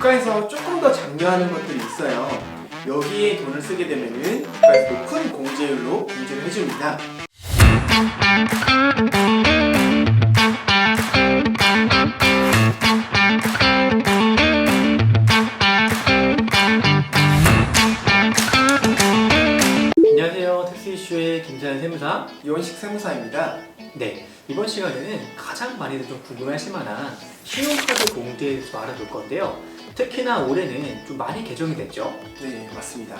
국가에서 조금 더 장려하는 것들이 있어요. 여기에 돈을 쓰게 되면은 국가에서 높은 공제율로 공제를 해줍니다. 안녕하세요. 텍스 이슈의 김자연 세무사. 이원식 세무사입니다. 네, 이번 시간에는 가장 많이들 좀 궁금해하실 만한 신용카드 공제에 대해서 알아볼 건데요. 특히나 올해는 좀 많이 개정이 됐죠. 네, 맞습니다.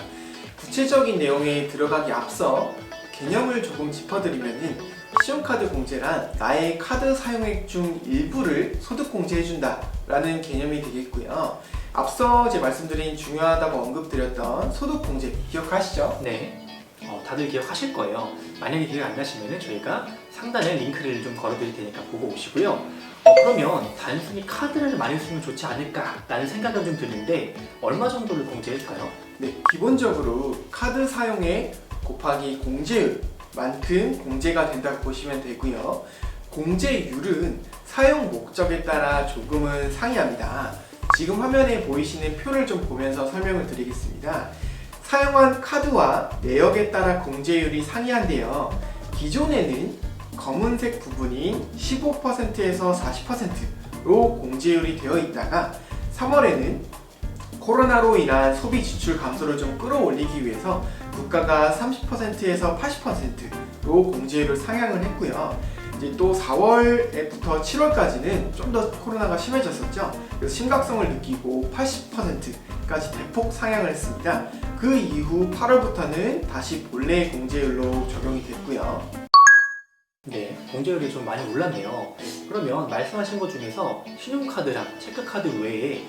구체적인 내용에 들어가기 앞서 개념을 조금 짚어드리면은 신용카드 공제란 나의 카드 사용액 중 일부를 소득 공제해준다 라는 개념이 되겠고요. 앞서 제 말씀드린 중요하다고 언급드렸던 소득 공제 기억하시죠? 네, 다들 기억하실 거예요. 만약에 기억 안 나시면 저희가 상단에 링크를 좀 걸어드릴 테니까 보고 오시고요. 그러면 단순히 카드를 많이 쓰면 좋지 않을까라는 생각은 좀 드는데 얼마 정도를 공제해줄까요? 네, 기본적으로 카드 사용액 곱하기 공제율만큼 공제가 된다고 보시면 되고요. 공제율은 사용 목적에 따라 조금은 상이합니다. 지금 화면에 보이시는 표를 좀 보면서 설명을 드리겠습니다. 사용한 카드와 내역에 따라 공제율이 상이한데요. 기존에는 검은색 부분인 15%에서 40%로 공제율이 되어 있다가 3월에는 코로나로 인한 소비 지출 감소를 좀 끌어올리기 위해서 국가가 30%에서 80%로 공제율을 상향을 했고요. 이제 또 4월부터 7월까지는 좀 더 코로나가 심해졌었죠. 그래서 심각성을 느끼고 80%까지 대폭 상향을 했습니다. 그 이후 8월부터는 다시 본래 공제율로 적용이 됐고요. 네, 공제율이 좀 많이 올랐네요. 그러면 말씀하신 것 중에서 신용카드랑 체크카드 외에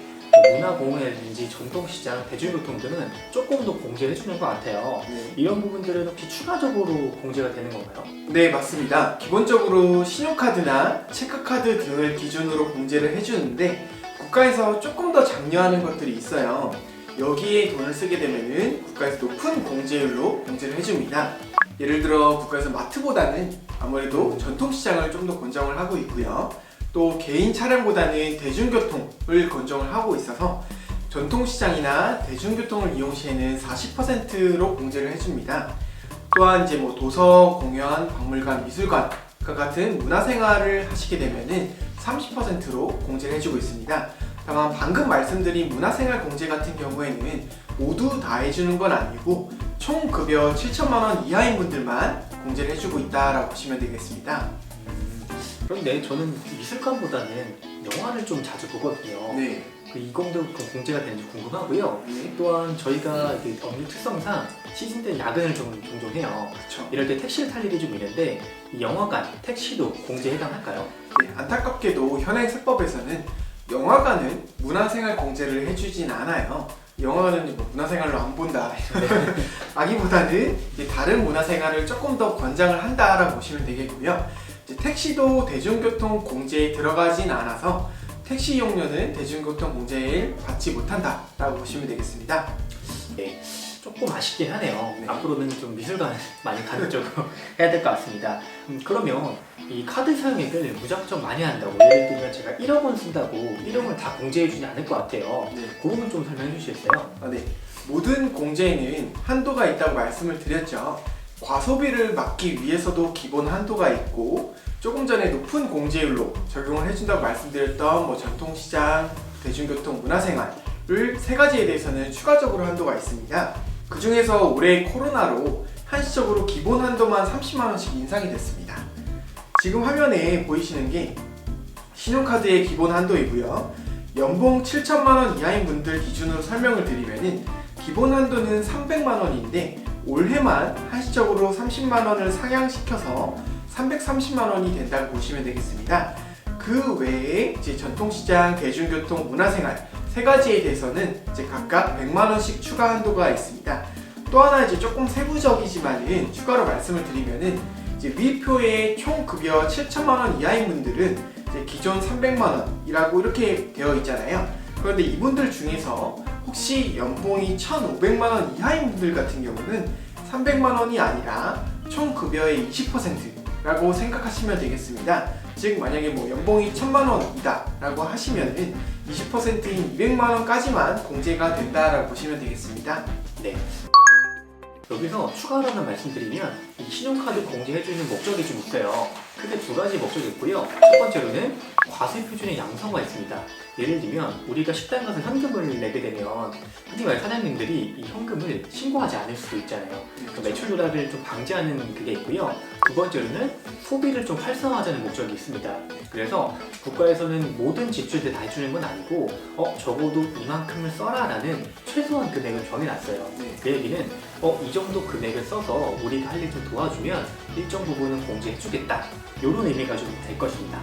문화공연이라든지 전통시장, 대중교통 등은 조금 더 공제를 해주는 것 같아요. 네. 이런 부분들은 혹시 추가적으로 공제가 되는 건가요? 네, 맞습니다. 기본적으로 신용카드나 체크카드 등을 기준으로 공제를 해주는데 국가에서 조금 더 장려하는 것들이 있어요. 여기에 돈을 쓰게 되면은 국가에서 높은 공제율로 공제를 해줍니다. 예를 들어 국가에서 마트보다는 아무래도 전통시장을 좀 더 권장을 하고 있고요. 또 개인 차량보다는 대중교통을 권장을 하고 있어서 전통시장이나 대중교통을 이용 시에는 40%로 공제를 해줍니다. 또한 이제 도서, 공연, 박물관, 미술관과 같은 문화생활을 하시게 되면은 30%로 공제를 해주고 있습니다. 다만 방금 말씀드린 문화생활 공제 같은 경우에는 모두 다 해주는 건 아니고 총 급여 7천만 원 이하인 분들만 공제를 해주고 있다라고 보시면 되겠습니다. 그런데 저는 미술관보다는 영화를 좀 자주 보거든요. 네. 이건도 공제가 되는지 궁금하고요. 네. 또한 저희가 업무 특성상 시즌 때 야근을 종종 해요. 그렇죠. 이럴 때 택시를 탈 일이 좀 있는데 이 영화관, 택시도 공제 해당할까요? 네, 안타깝게도 현행 세법에서는 영화관은 문화생활 공제를 해주진 않아요. 영화관은 문화생활로 안 본다 아기보다는 다른 문화생활을 조금 더 권장을 한다라고 보시면 되겠고요. 택시도 대중교통 공제에 들어가진 않아서 택시 이용료는 대중교통 공제를 받지 못한다라고 보시면 되겠습니다. 네, 조금 아쉽긴 하네요. 네. 앞으로는 좀 미술관 많이 가는 쪽으로 해야 될 것 같습니다. 그러면 이 카드 사용액을 무작정 많이 한다고, 예를 들면 제가 1억 원 쓴다고 1억을 다 공제해주지 않을 것 같아요. 네. 그 부분 좀 설명해 주시겠어요? 네. 모든 공제에는 한도가 있다고 말씀을 드렸죠. 과소비를 막기 위해서도 기본 한도가 있고 조금 전에 높은 공제율로 적용을 해준다고 말씀드렸던 전통시장, 대중교통, 문화생활을 세 가지에 대해서는 추가적으로 한도가 있습니다. 그 중에서 올해 코로나로 한시적으로 기본 한도만 30만 원씩 인상이 됐습니다. 지금 화면에 보이시는 게 신용카드의 기본 한도이고요. 연봉 7천만 원 이하인 분들 기준으로 설명을 드리면은 기본 한도는 300만 원인데 올해만 한시적으로 30만 원을 상향시켜서 330만 원이 된다고 보시면 되겠습니다. 그 외에 전통시장, 대중교통, 문화생활 세 가지에 대해서는 각각 100만 원씩 추가 한도가 있습니다. 또 하나 조금 세부적이지만은 추가로 말씀을 드리면은 위 표에 총 급여 7천만 원 이하인 분들은 기존 300만 원이라고 이렇게 되어 있잖아요. 그런데 이분들 중에서 혹시 연봉이 1,500만 원 이하인 분들 같은 경우는 300만 원이 아니라 총 급여의 20%라고 생각하시면 되겠습니다. 즉 만약에 연봉이 1,000만 원이다 라고 하시면은 20%인 200만 원까지만 공제가 된다라고 보시면 되겠습니다. 네. 여기서 추가로 하나 말씀드리면 이 신용카드 공제해주는 목적이 좀 있어요. 크게 두 가지 목적이 있고요. 첫 번째로는 과세 표준의 양성화가 있습니다. 예를 들면 우리가 식당 가서 현금을 내게 되면 흔히 말해 사장님들이 이 현금을 신고하지 않을 수도 있잖아요. 매출 누락을 좀 방지하는 그게 있고요. 두 번째로는 소비를 좀 활성화하자는 목적이 있습니다. 그래서 국가에서는 모든 지출들 다 해주는 건 아니고 적어도 이만큼을 써라라는 최소한 금액을 정해놨어요. 그 얘기는 이 정도 금액을 써서 우리가 할 일 좀 도와주면 일정 부분은 공제해주겠다. 이런 의미가 좀 될 것입니다.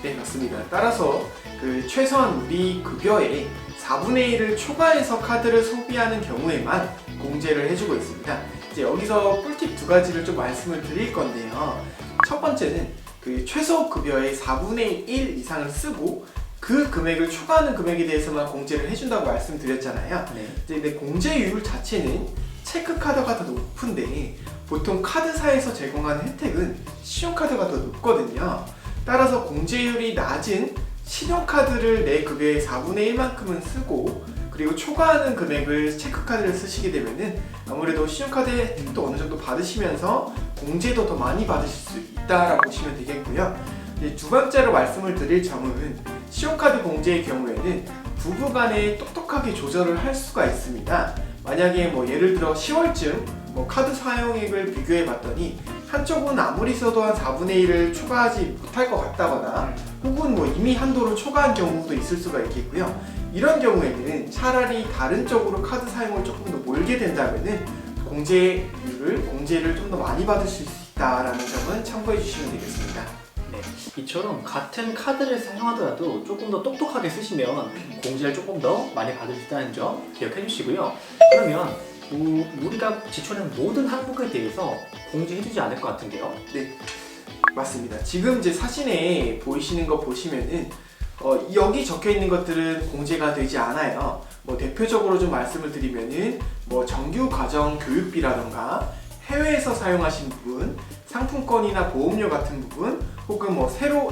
네, 맞습니다. 따라서 그 최소한 우리 급여의 4분의 1을 초과해서 카드를 소비하는 경우에만 공제를 해주고 있습니다. 이제 여기서 꿀팁 두 가지를 좀 말씀을 드릴 건데요. 첫 번째는 그 최소 급여의 4분의 1 이상을 쓰고 그 금액을 초과하는 금액에 대해서만 공제를 해준다고 말씀드렸잖아요. 네. 이제 공제율 자체는 체크카드가 더 높은데 보통 카드사에서 제공하는 혜택은 신용카드가 더 높거든요. 따라서 공제율이 낮은 신용카드를 내 급여의 4분의 1만큼은 쓰고 그리고 초과하는 금액을 체크카드를 쓰시게 되면은 아무래도 신용카드 혜택도 어느 정도 받으시면서 공제도 더 많이 받으실 수 있다라고 보시면 되겠고요. 이제 두 번째로 말씀을 드릴 점은 신용카드 공제의 경우에는 부부간에 똑똑하게 조절을 할 수가 있습니다. 만약에 뭐 예를 들어 10월쯤 카드 사용액을 비교해 봤더니 한쪽은 아무리 써도 한 4분의 1을 초과하지 못할 것 같다거나 혹은 이미 한도를 초과한 경우도 있을 수가 있겠고요. 이런 경우에는 차라리 다른 쪽으로 카드 사용을 조금 더 몰게 된다면은 공제를 좀 더 많이 받으실 수 있다라는 점은 참고해 주시면 되겠습니다. 네, 이처럼 같은 카드를 사용하더라도 조금 더 똑똑하게 쓰시면 공제를 조금 더 많이 받을 수 있다는 점 기억해 주시고요. 그러면 우리가 지출하는 모든 항목에 대해서 공제해주지 않을 것 같은데요? 네, 맞습니다. 지금 이제 사진에 보이시는 거 보시면은 여기 적혀 있는 것들은 공제가 되지 않아요. 대표적으로 좀 말씀을 드리면은 정규 가정 교육비라던가 해외에서 사용하신 부분, 상품권이나 보험료 같은 부분, 혹은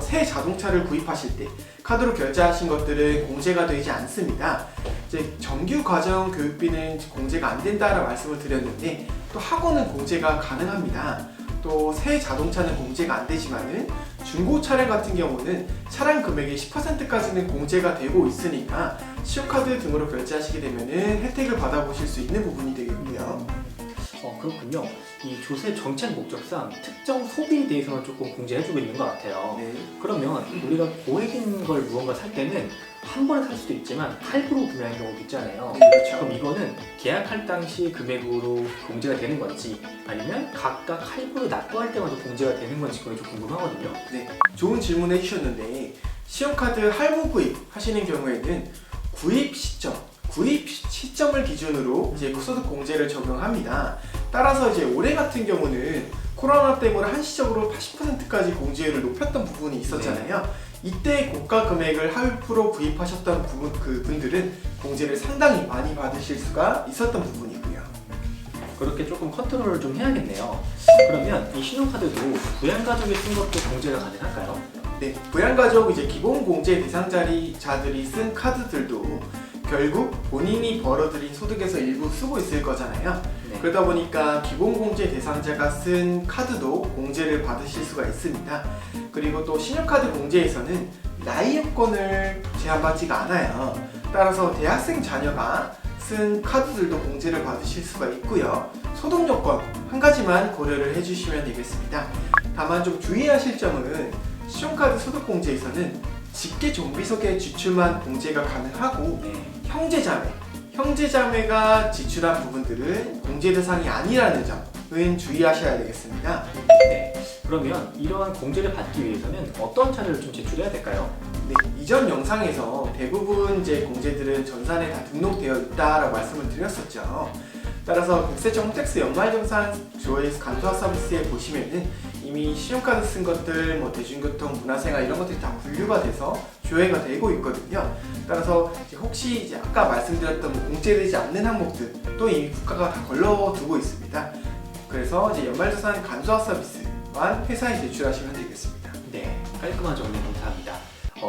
새 자동차를 구입하실 때 카드로 결제하신 것들은 공제가 되지 않습니다. 이제 정규 가정 교육비는 공제가 안 된다라고 말씀을 드렸는데 또 학원은 공제가 가능합니다. 또 새 자동차는 공제가 안 되지만은 중고 차량 같은 경우는 차량 금액의 10%까지는 공제가 되고 있으니까 신용카드 등으로 결제하시게 되면은 혜택을 받아보실 수 있는 부분이 되겠고요. 그렇군요. 이 조세 정책 목적상 특정 소비에 대해서만 조금 공제해주고 있는 것 같아요. 네. 그러면 우리가 고액인 걸 무언가 살 때는 한 번에 살 수도 있지만 할부로 구매하는 경우도 있잖아요. 그렇죠. 그럼 이거는 계약할 당시 금액으로 공제가 되는 건지 아니면 각각 할부를 납부할 때마다 공제가 되는 건지 그게 좀 궁금하거든요. 네, 좋은 질문 해주셨는데 신용카드 할부 구입 하시는 경우에는 구입 시점을 기준으로 이제 소득 공제를 적용합니다. 따라서 이제 올해 같은 경우는 코로나 때문에 한시적으로 80%까지 공제율을 높였던 부분이 있었잖아요. 이때 고가 금액을 할부로 구입하셨던 분들은 공제를 상당히 많이 받으실 수가 있었던 부분이고요. 그렇게 조금 컨트롤을 좀 해야겠네요. 그러면 이 신용카드도 부양가족이 쓴 것도 공제가 가능할까요? 네, 부양가족 이제 기본 공제 대상자들이 쓴 카드들도 결국 본인이 벌어들인 소득에서 일부 쓰고 있을 거잖아요. 네. 그러다 보니까 기본 공제 대상자가 쓴 카드도 공제를 받으실 수가 있습니다. 그리고 또 신용카드 공제에서는 나이 요건을 제한받지가 않아요. 따라서 대학생 자녀가 쓴 카드들도 공제를 받으실 수가 있고요. 소득 요건 한 가지만 고려를 해주시면 되겠습니다. 다만 좀 주의하실 점은 신용카드 소득 공제에서는 직계 정비속의 지출만 공제가 가능하고 형제자매가 지출한 부분들은 공제 대상이 아니라는 점은 주의하셔야 되겠습니다. 네. 그러면 이러한 공제를 받기 위해서는 어떤 자료를 좀 제출해야 될까요? 네, 이전 영상에서 대부분 이제 공제들은 전산에 다 등록되어 있다라고 말씀을 드렸었죠. 따라서 국세청 홈택스 연말정산 조회수 간소화 서비스에 보시면은 이미 신용카드 쓴 것들, 대중교통, 문화생활 이런 것들이 다 분류가 돼서 조회가 되고 있거든요. 따라서 혹시 이제 아까 말씀드렸던 공제되지 않는 항목들도 이미 국가가 다 걸러두고 있습니다. 그래서 이제 연말정산 간소화 서비스만 회사에 제출하시면 되겠습니다. 네, 깔끔한 정리 감사합니다.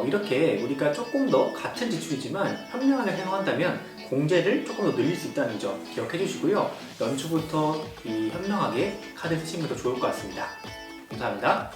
이렇게 우리가 조금 더 같은 지출이지만 현명하게 사용한다면 공제를 조금 더 늘릴 수 있다는 점 기억해 주시고요. 연초부터 이 현명하게 카드 쓰시면 더 좋을 것 같습니다. 감사합니다.